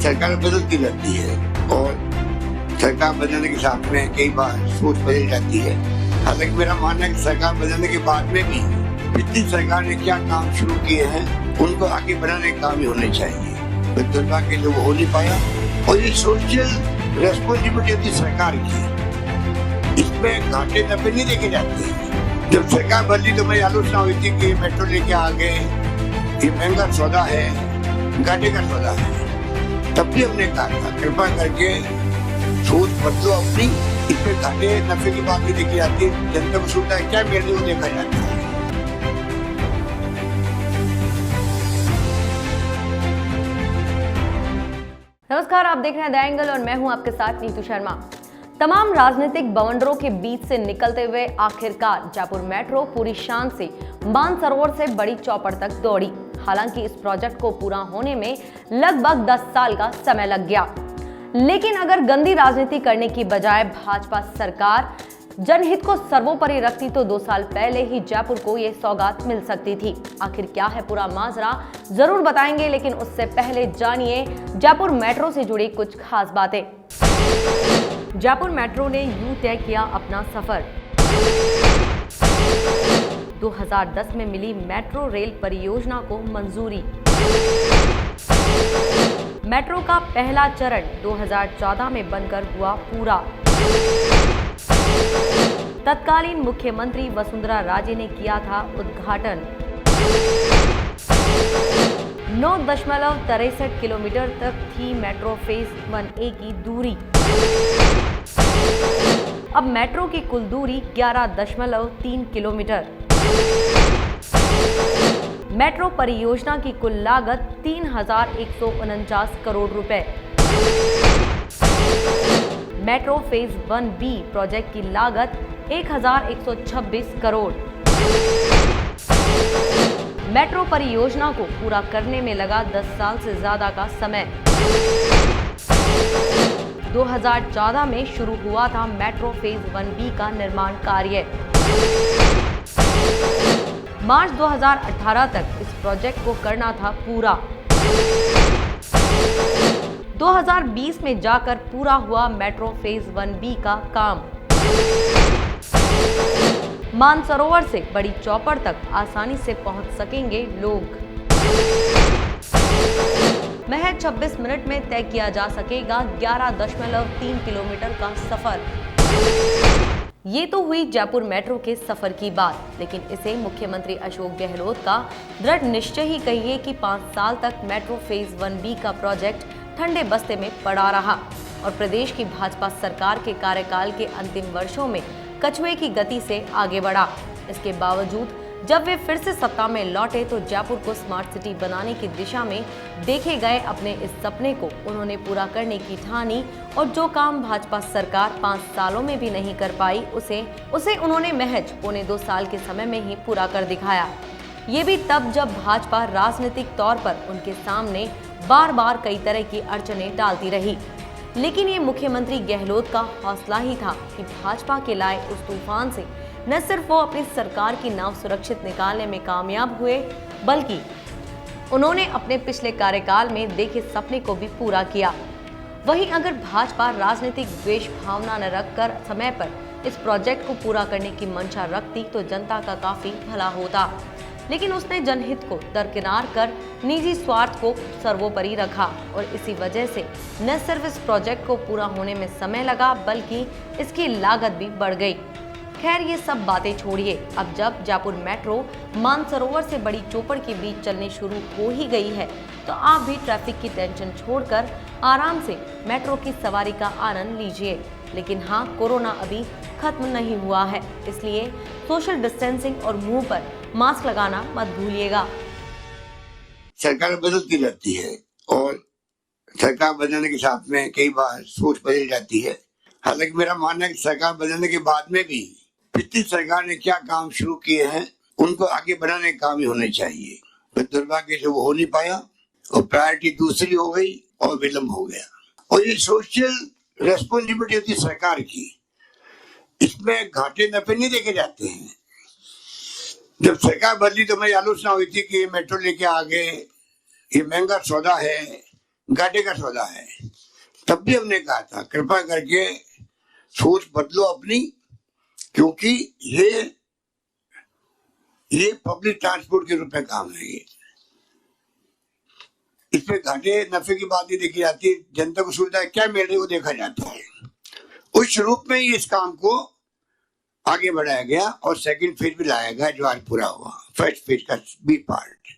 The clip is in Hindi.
सरकार बदलती रहती है और सरकार बदलने के साथ में कई बार सोच बदल जाती है। हालांकि मेरा मानना है कि सरकार बदलने के बाद में भी पिछली सरकार ने क्या काम शुरू किए हैं उनको आगे बढ़ाने के काम ही होने चाहिए। तो दुर्भाग्य जो हो नहीं पाया और ये सोशल रेस्पॉन्सिबिलिटी होती सरकार की, इसमें घाटे नफे नहीं देखे जाते। जब सरकार बदली तो मेरी आलोचना हुई थी कि मेट्रो लेके आ गए, ये महंगा सौदा है, घाटे का सौदा है। तब भी हमने कहा था कृपा करके सोच बदलो अपनी, इसमें घाटे नफे की बात नहीं देखी जाती। जनता को सुनता है क्या मिलने को देखा जाता है। नमस्कार, आप देख रहे हैं द एंगल और मैं हूं आपके साथ नीतू शर्मा। तमाम राजनीतिक बवंडरों के बीच से निकलते हुए आखिरकार जयपुर मेट्रो पूरी शान से मानसरोवर से बड़ी चौपड़ तक दौड़ी। हालांकि इस प्रोजेक्ट को पूरा होने में लगभग 10 साल का समय लग गया, लेकिन अगर गंदी राजनीति करने की बजाय भाजपा सरकार जनहित को सर्वोपरि रखती तो 2 साल पहले ही जयपुर को ये सौगात मिल सकती थी। आखिर क्या है पूरा माजरा, जरूर बताएंगे, लेकिन उससे पहले जानिए जयपुर मेट्रो से जुड़ी कुछ खास बातें। जयपुर मेट्रो ने यूं तय किया अपना सफर। 2010 में मिली मेट्रो रेल परियोजना को मंजूरी। मेट्रो का पहला चरण 2014 में बनकर हुआ पूरा। तत्कालीन मुख्यमंत्री वसुंधरा राजे ने किया था उद्घाटन। 9.63 किलोमीटर तक थी मेट्रो फेज 1A की दूरी। अब मेट्रो की कुल दूरी 11.3 किलोमीटर। मेट्रो परियोजना की कुल लागत 3,149 करोड़ रुपए। मेट्रो फेज 1B प्रोजेक्ट की लागत 1,126 करोड़। मेट्रो परियोजना को पूरा करने में लगा 10 साल से ज्यादा का समय। 2014 में शुरू हुआ था मेट्रो फेज 1B का निर्माण कार्य। मार्च 2018 तक इस प्रोजेक्ट को करना था पूरा। 2020 में जाकर पूरा हुआ मेट्रो फेज 1B का काम। मानसरोवर से बड़ी चौपड़ तक आसानी से पहुंच सकेंगे लोग। महज 26 मिनट में तय किया जा सकेगा 11.3 किलोमीटर का सफर। ये तो हुई जयपुर मेट्रो के सफर की बात, लेकिन इसे मुख्यमंत्री अशोक गहलोत का दृढ़ निश्चय ही कहिए कि 5 साल तक मेट्रो फेज 1B का प्रोजेक्ट ठंडे बस्ते में पड़ा रहा और प्रदेश की भाजपा सरकार के कार्यकाल के अंतिम वर्षों में कछुए की गति से आगे बढ़ा। इसके बावजूद जब वे फिर से सत्ता में लौटे तो जयपुर को स्मार्ट सिटी बनाने की दिशा में देखे गए अपने इस सपने को उन्होंने पूरा करने की ठानी और जो काम भाजपा सरकार 5 सालों में भी नहीं कर पाई उसे उन्होंने महज 1.25 साल के समय में ही पूरा कर दिखाया। ये भी तब जब भाजपा राजनीतिक तौर पर उनके सामने बार बार कई तरह की अड़चनें डालती रही, लेकिन ये मुख्यमंत्री गहलोत का हौसला ही था कि भाजपा के लाए उस तूफान से न सिर्फ वो अपनी सरकार की नाव सुरक्षित निकालने में कामयाब हुए, बल्कि उन्होंने अपने पिछले कार्यकाल में देखे सपने को भी पूरा किया। वहीं अगर भाजपा राजनीतिक द्वेष भावना न रखकर समय पर इस प्रोजेक्ट को पूरा करने की मंशा रखती तो जनता का काफी भला होता, लेकिन उसने जनहित को दरकिनार कर निजी स्वार्थ को सर्वोपरि रखा और इसी वजह से न सिर्फ इस प्रोजेक्ट को पूरा होने में समय लगा बल्कि इसकी लागत भी बढ़ गई। खैर, ये सब बातें छोड़िए। अब जब जयपुर मेट्रो मानसरोवर से बड़ी चौपड़ के बीच चलनी शुरू हो ही गई है तो आप भी ट्रैफिक की टेंशन छोड़कर आराम से मेट्रो की सवारी का आनंद लीजिए। लेकिन हाँ, कोरोना अभी खत्म नहीं हुआ है, इसलिए सोशल डिस्टेंसिंग और मुंह पर मास्क लगाना मत भूलिएगा। सरकार बदलती रहती है और सरकार बदलने के साथ में कई बार सोच बदल जाती है। हालांकि मेरा मानना है कि सरकार बदलने के बाद में भी पिछली सरकार ने क्या काम शुरू किए हैं उनको आगे बढ़ाने का काम ही होने चाहिए। पर दुर्भाग्य से वो हो नहीं पाया और प्रायोरिटी दूसरी हो गई और विलंब हो गया। और ये सोशल रेस्पॉन्सिबिलिटी होती है सरकार की, इसमें घाटे नफे नहीं देखे जाते हैं। जब सरकार बदली तो मेरी आलोचना हुई थी कि मेट्रो लेके आ गए, ये महंगा सौदा है, घाटे का सौदा है। तब भी हमने कहा था कृपा करके सोच बदलो अपनी, क्योंकि ये पब्लिक ट्रांसपोर्ट के रूप में काम है। ये इसमें घाटे नफे की बात नहीं देखी जाती, जनता को सुविधा क्या मिल रही है वो देखा जाता है। उस रूप में ही इस काम को आगे बढ़ाया गया और सेकंड फेज भी लाया गया, जो आज पूरा हुआ। फर्स्ट फेज का बी पार्ट